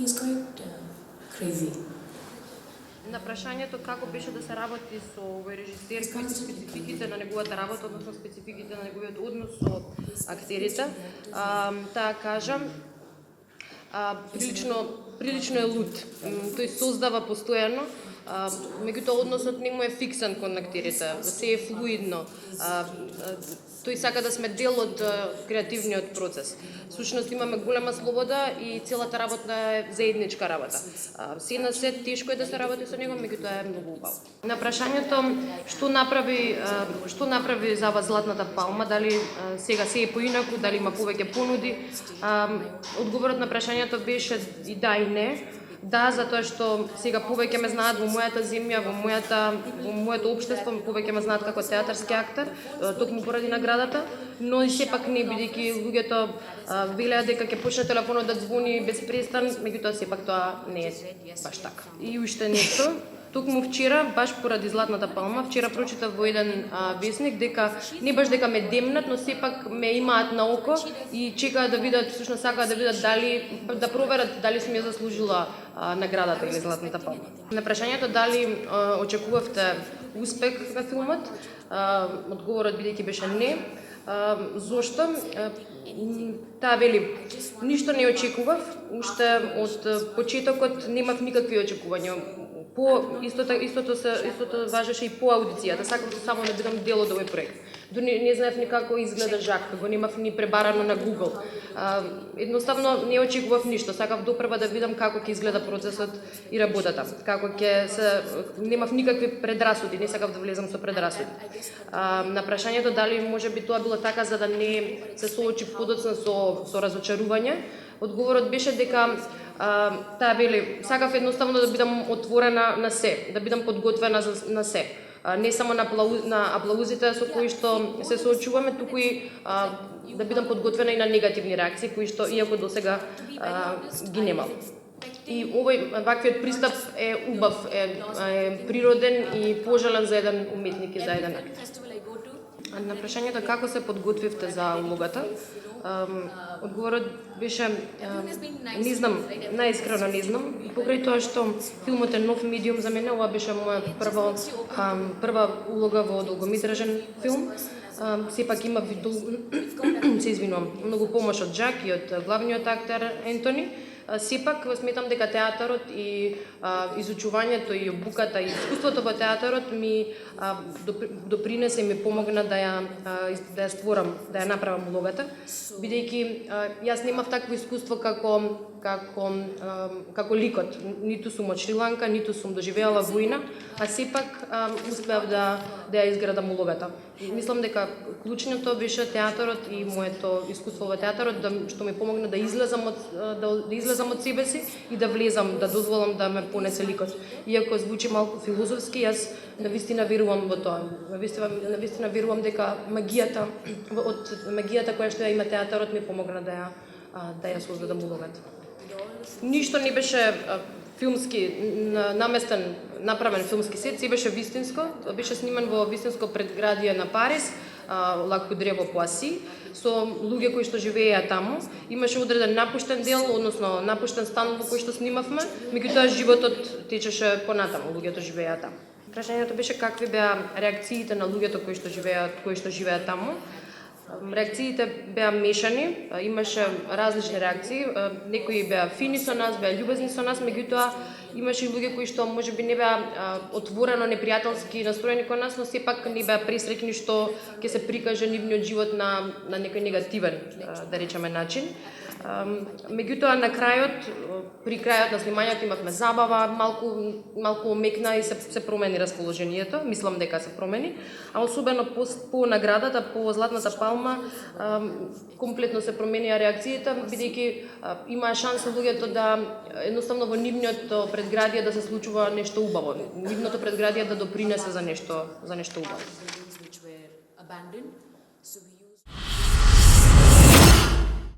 was quite crazy. На прашањето како беше да се работи со овој режисер, кои се спецификите на неговата работа, односно спецификите на неговиот однос со актерите, таа кажам, прилично е луд. Тој создава постојано, меѓутоа односот не му е фиксен кон актерите, се е флуидно. Тој сака да сме дел од креативниот процес. Сушност имаме голема слобода и целата работа е заедничка работа. Се на се тешко е да се работи со него, меѓутоа е многу убаво. На прашањето што направи за вас Златната палма, дали сега се е поинаку, дали има повеќе понуди, одговорот на прашањето беше и да и не. Да, затоа што сега повеќе ме знаат во мојата земја, во моето општество, повеќе ме знаат како театарски актер, токму поради наградата, но и сепак не, бидејќи луѓето велеа дека ќе почне телефонот да звони без престан, меѓутоа сепак тоа не е баш така. И уште нешто, токму вчера, баш поради Златната палма, вчера прочитав во еден весник дека не баш дека ме демнат, но сепак ме имаат на око и чекаат да видат, всушност сакаат да видат дали да проверат дали сум ја заслужила наградата или Златната палма. На прашањето дали очекувавте успех на филмот, одговорот бидејќи беше не. Зошто? Таа вели, ништо не очекував, уште од почетокот немав никакви очекувања. Истото важеше и по аудицијата, сакав само да бидам дел од овој проект. Не знаев ни како изгледа Жак, го немав ни пребарано на Google. Едноставно не очекував ништо, сакав допрва да видам како ќе изгледа процесот и работата, како ќе се немав никакви предрасуди, не сакав да влезам со предрасуди. На прашањето дали можеби тоа било така за да не се соочи подоцна со разочарување, одговорот беше дека таа вели, сакав едноставно да бидам отворена на се, да бидам подготвена на се. Не само на аплаузите со кои што се соочуваме, туку и да бидам подготвена и на негативни реакции, кои што иако досега ги немам. И ваквиот пристап е убав, е природен и пожелен за еден уметник и за еден актер. На прашањето како се подготвивте за улогата, одговорот беше не знам, наискрено не знам, покрај тоа што филмот е нов медиум за мене, ова беше моја прва улога во долгометражен филм. Сепак има многу помош од Жак и од главниот актер Ентони. Сепак сметам дека театарот и изучувањето и обуката и искуството во театарот ми допринесе и ми помогна да ја створам, да ја направам улогата, бидејќи јас немав такво искуство како ликот. Ниту сум од Шри-Ланка, ниту сум доживеала војна, а сепак успеав да ја изградам улогата. Мислам дека клучното беше театарот и моето искуство во театарот што ми помогна да излезам од себе си и да влезам, да дозволам да ме понесе ликот. Иако звучи малку филозофски, јас навистина верувам во тоа. Навистина верувам дека магијата која што ја има театарот ми помогна да ја создадам улогата. Ништо не беше филмски наместен, направен филмски сет, се беше вистинско, беше снимен во вистинско предградие на Париз, Ла Кудре во Пуаси, со луѓе кои што живееја таму. Имаше одреден напуштен дел, односно напуштен стан во кој што снимавме, меѓутоа животот течеше понатаму, луѓето живееја таму. Прашањето беше какви беа реакциите на луѓето кои што живееат таму. Реакциите беа мешани, имаше различни реакции, некои беа фини со нас, беа љубезни со нас, меѓутоа имаше и луѓе кои што можеби не беа отворено непријателски настроени кон нас, но сепак не беа пресреќни што ќе се прикаже нивниот живот на некој негативен, да речеме, начин. Меѓутоа на крајот, при крајот на снимањето имавме забава, малку мекна и се промени расположението, мислам дека се промени, а особено по наградата, по Златната палма, комплетно се променија реакциите, бидејќи имаа шанса луѓето да едноставно во нивниот предградие да се случува нешто убаво, нивното предградие да допринесе за нешто убаво.